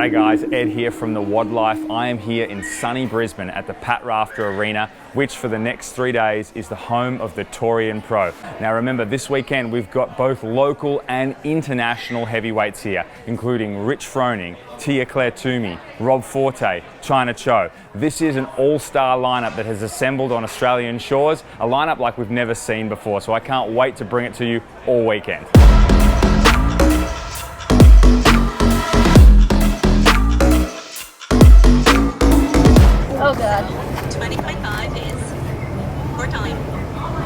G'day guys, Ed here from The WOD Life. I am here in sunny Brisbane at the Pat Rafter Arena, which for the next 3 days is the home of the Torian Pro. Now remember, this weekend we've got both local and international heavyweights here, including Rich Froning, Tia Claire Toomey, Rob Forte, China Cho. This is an all-star lineup that has assembled on Australian shores, a lineup like we've never seen before, so I can't wait to bring it to you all weekend. Oh god. 20.5 is 4 time.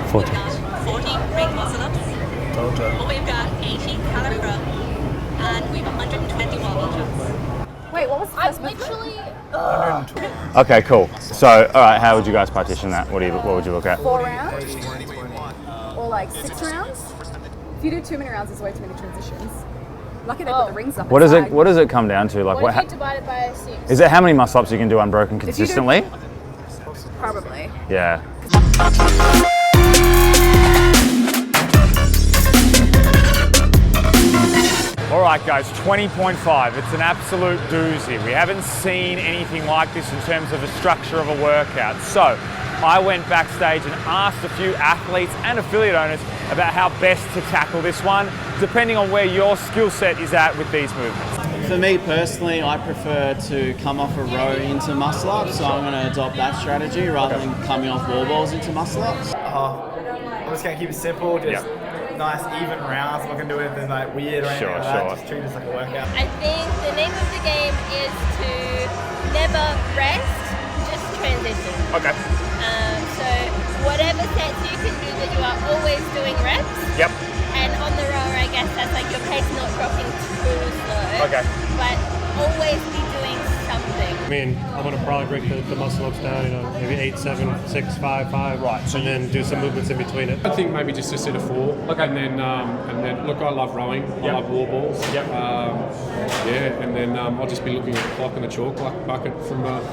4 We've got 40 ring muscle-ups. We've got 80 caliber up. And we've 120 wobble jumps. Wait, what was the first literally? Okay, cool. So, all right, how would you guys partition that? What would you look at? 4 rounds? Or like 6 rounds? If you do too many rounds, there's way too many transitions. Lucky they put the rings up. What does it come down to? Like, What if you divide it by 6? Is it how many muscle ups you can do unbroken consistently? Probably. Yeah. All right, guys, 20.5. It's an absolute doozy. We haven't seen anything like this in terms of the structure of a workout. So I went backstage and asked a few athletes and affiliate owners about how best to tackle this one, depending on where your skill set is at with these movements. For me personally, I prefer to come off a row into muscle ups, so I'm going to adopt that strategy rather than coming off wall balls into muscle ups. I'm just going to keep it simple, just nice even rounds. I'm not going to do anything like weird or anything like that. Just treat it as like a workout. I think the name of the game is to never rest, just transition. Okay. So whatever sets you can do that you are always doing reps. Yep. And on the rower, I guess that's like your pace not dropping too slow. Okay. But always be doing something. I mean, I'm going to probably break the muscle ups down, maybe 8, 7, 6, 5, 5. Right. So and then do some movements in between it. I think maybe just a set of 4. Okay. And then look, I love rowing. I love wall balls. Yep. And then I'll just be looking at the clock and the chalk like a bucket from about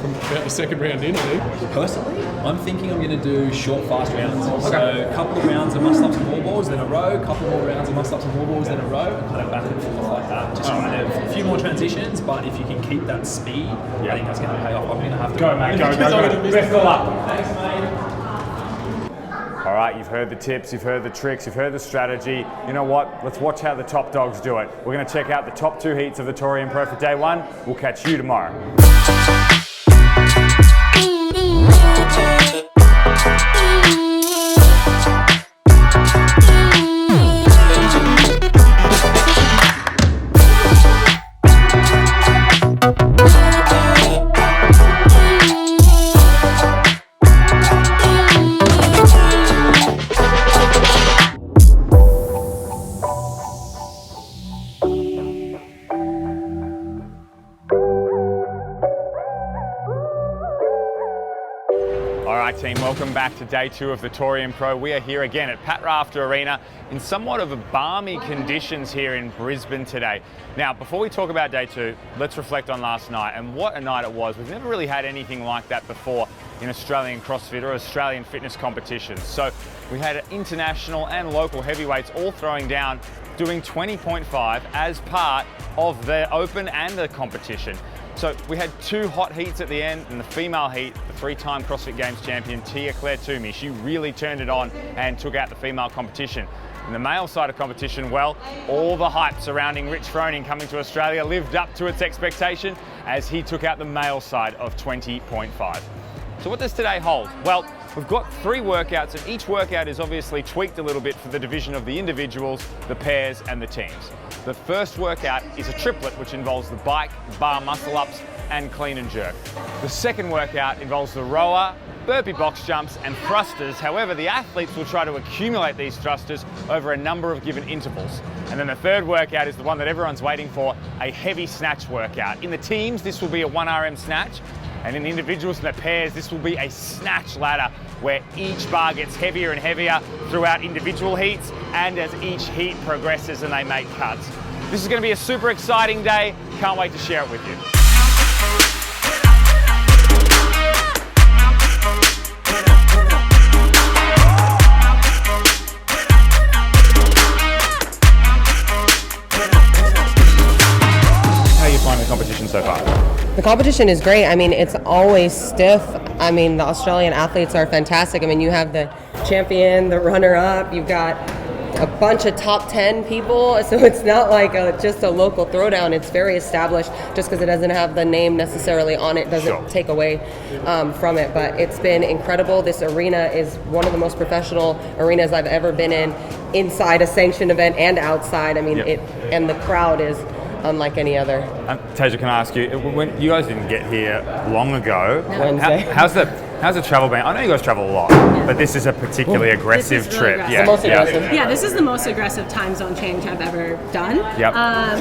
the second round in, I think. Personally, I'm thinking I'm going to do short, fast rounds. So a couple of rounds of muscle ups and wall balls, then a row, a couple more rounds of muscle ups and wall balls, then a row, and kind of back and forth like that. Just kind of a few more transitions, but if you can keep that speed, I think that's going to pay off. I'm going to have to go, mate. Go. Best of luck. Thanks, mate. All right, you've heard the tips, you've heard the tricks, you've heard the strategy. You know what? Let's watch how the top dogs do it. We're going to check out the top 2 heats of the Torian Pro for day 1. We'll catch you tomorrow. All right, team, welcome back to day 2 of the Torian Pro. We are here again at Pat Rafter Arena in somewhat of a balmy conditions here in Brisbane today. Now, before we talk about day 2, let's reflect on last night and what a night it was. We've never really had anything like that before in Australian CrossFit or Australian fitness competitions. So we had international and local heavyweights all throwing down, doing 20.5 as part of the open and the competition. So we had 2 hot heats at the end. In the female heat, the 3-time CrossFit Games champion Tia Claire Toomey, she really turned it on and took out the female competition. In the male side of competition, well, all the hype surrounding Rich Froning coming to Australia lived up to its expectation as he took out the male side of 20.5. So what does today hold? Well, we've got 3 workouts, and each workout is obviously tweaked a little bit for the division of the individuals, the pairs, and the teams. The first workout is a triplet, which involves the bike, bar muscle ups, and clean and jerk. The second workout involves the rower, burpee box jumps, and thrusters. However, the athletes will try to accumulate these thrusters over a number of given intervals. And then the third workout is the one that everyone's waiting for, a heavy snatch workout. In the teams, this will be a 1RM snatch. And in the individuals and the pairs, this will be a snatch ladder where each bar gets heavier and heavier throughout individual heats and as each heat progresses and they make cuts. This is going to be a super exciting day. Can't wait to share it with you. How are you finding the competition so far? competition is great. I mean, it's always stiff. I mean, the Australian athletes are fantastic. I mean, you have the champion, the runner-up, you've got a bunch of top 10 people, so it's not like just a local throwdown. It's very established. Just because it doesn't have the name necessarily on it doesn't take away from it, but it's been incredible. This arena is one of the most professional arenas I've ever been in, inside a sanctioned event and outside. I mean, and the crowd is unlike any other. Tasia, can I ask you, when you guys didn't get here long ago, how's the travel been? I know you guys travel a lot, but this is a particularly aggressive trip. The most aggressive. Yeah, this is the most aggressive time zone change I've ever done.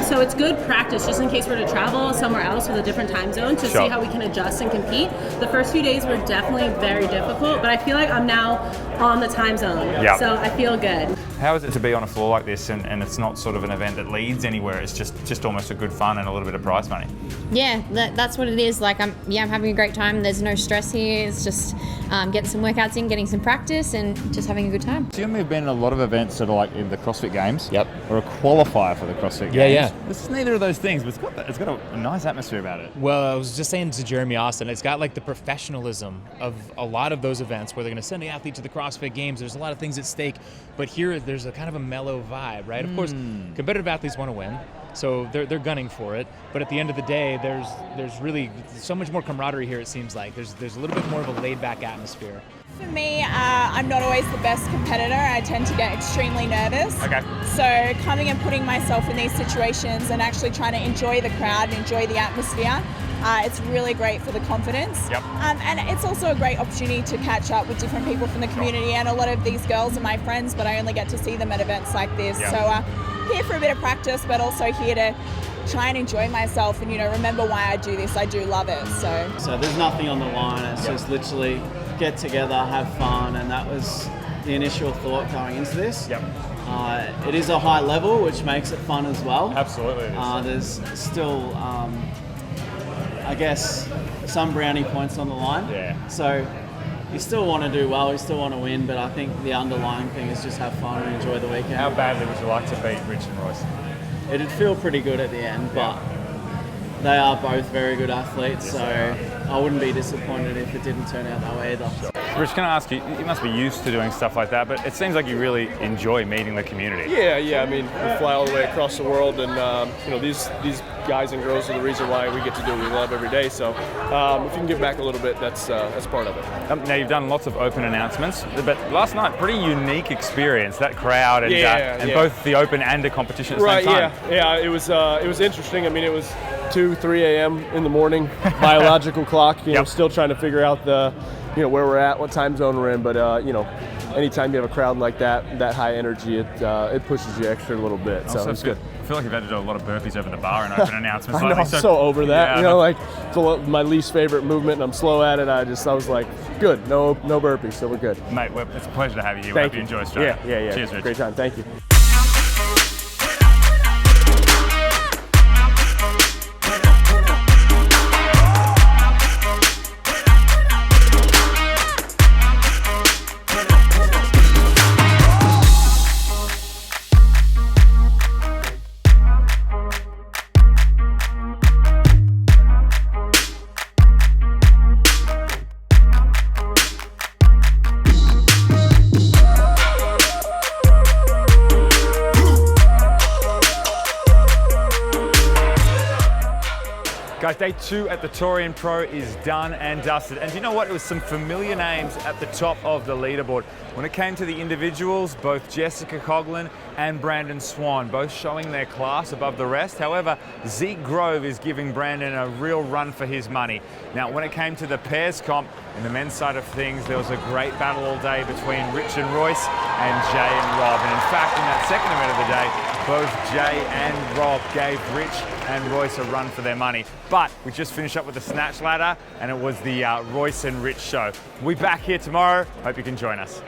So it's good practice just in case we're to travel somewhere else with a different time zone to see how we can adjust and compete. The first few days were definitely very difficult, but I feel like I'm now on the time zone. So I feel good. How is it to be on a floor like this and it's not sort of an event that leads anywhere? It's just almost a good fun and a little bit of prize money. Yeah, that's what it is. Like I'm having a great time. There's no stress here. It's just getting some workouts in, getting some practice, and just having a good time. So you've been in a lot of events that are like in the CrossFit Games, or a qualifier for the CrossFit Games. Yeah. This is neither of those things, but it's got a nice atmosphere about it. Well, I was just saying to Jeremy Austin, it's got like the professionalism of a lot of those events where they're going to send the athlete to the CrossFit Games. There's a lot of things at stake, but here there's a kind of a mellow vibe, right? Of course, competitive athletes want to win, so they're gunning for it. But at the end of the day, there's really so much more camaraderie here. It seems like there's a little bit more of a laid-back atmosphere. For me, I'm not always the best competitor. I tend to get extremely nervous. So coming and putting myself in these situations and actually trying to enjoy the crowd and enjoy the atmosphere, it's really great for the confidence. And it's also a great opportunity to catch up with different people from the community. And a lot of these girls are my friends, but I only get to see them at events like this. So here for a bit of practice, but also here to try and enjoy myself and remember why I do this. I do love it. So there's nothing on the line. It's just literally get together, have fun, and that was the initial thought going into this. It is a high level, which makes it fun as well. Absolutely. There's still, I guess, some brownie points on the line. So you still want to do well, you still want to win, but I think the underlying thing is just have fun and enjoy the weekend. How badly would you like to beat Rich and Royce? It'd feel pretty good at the end, but they are both very good athletes, so I wouldn't be disappointed if it didn't turn out that way either. Rich, can I ask you, you must be used to doing stuff like that, but it seems like you really enjoy meeting the community. Yeah, I mean, we fly all the way across the world, and these guys and girls are the reason why we get to do what we love every day, so if you can give back a little bit, that's part of it. Now, you've done lots of open announcements, but last night, pretty unique experience, that crowd and both the open and the competition at the same time. Yeah, it was interesting. I mean, it was 2-3 a.m. in the morning, biological clock, still trying to figure out where we're at, what time zone we're in, but anytime you have a crowd like that high energy, it pushes you extra a little bit, so it's good. I feel like you've had to do a lot of burpees over the bar and open announcements. I know, I'm so over that. It's my least favorite movement, and I'm slow at it. I was like, good, no burpees, so we're good. Mate, it's a pleasure to have you here. We hope you enjoy Australia. Yeah. Cheers, Rich. Great time, thank you. Guys, day 2 at the Torian Pro is done and dusted. And do you know what? It was some familiar names at the top of the leaderboard. When it came to the individuals, both Jessica Coughlin and Brandon Swan, both showing their class above the rest. However, Zeke Grove is giving Brandon a real run for his money. Now, when it came to the pairs comp, in the men's side of things, there was a great battle all day between Rich and Royce and Jay and Rob. And in fact, in that second event of the day, both Jay and Rob gave Rich and Royce a run for their money. But we just finished up with the snatch ladder, and it was the Royce and Rich show. We'll be back here tomorrow. Hope you can join us.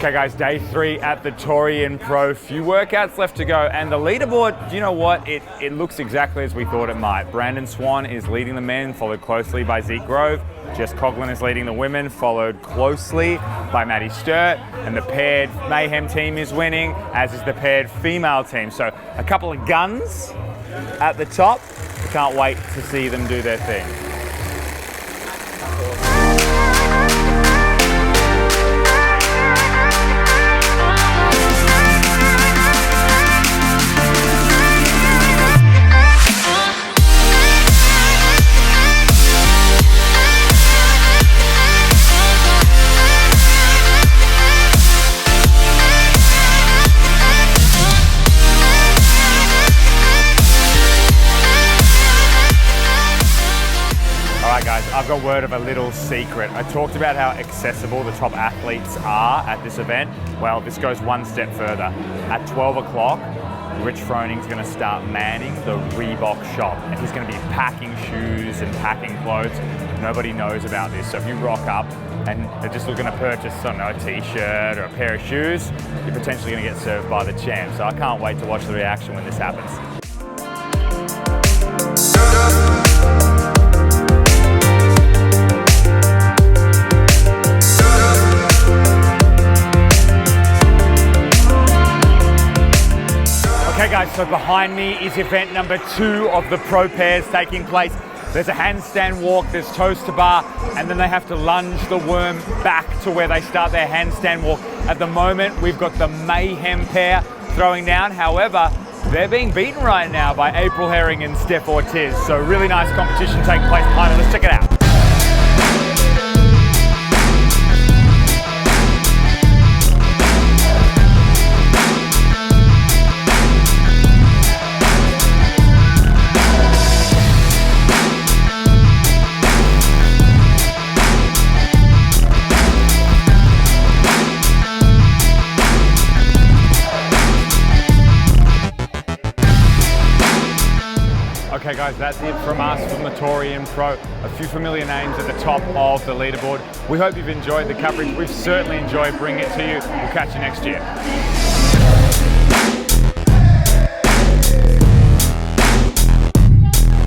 Okay guys, day 3 at the Torian Pro. Few workouts left to go, and the leaderboard, you know what? It looks exactly as we thought it might. Brandon Swan is leading the men, followed closely by Zeke Grove. Jess Coughlin is leading the women, followed closely by Maddie Sturt. And the paired Mayhem team is winning, as is the paired female team. So a couple of guns at the top. Can't wait to see them do their thing. Guys, I've got word of a little secret. I talked about how accessible the top athletes are at this event. Well, this goes one step further. At 12 o'clock, Rich Froning's going to start manning the Reebok shop, and he's going to be packing shoes and packing clothes. Nobody knows about this, so if you rock up and they're just looking to purchase, I don't know, a t-shirt or a pair of shoes, you're potentially going to get served by the champ. So I can't wait to watch the reaction when this happens. Okay guys, so behind me is event number 2 of the pro pairs taking place. There's a handstand walk, there's toes to bar, and then they have to lunge the worm back to where they start their handstand walk. At the moment, we've got the Mayhem pair throwing down. However, they're being beaten right now by April Herring and Steph Ortiz. So really nice competition taking place behind them. Let's check it out. Okay guys, that's it from us from the Torian Pro. A few familiar names at the top of the leaderboard. We hope you've enjoyed the coverage. We've certainly enjoyed bringing it to you. We'll catch you next year.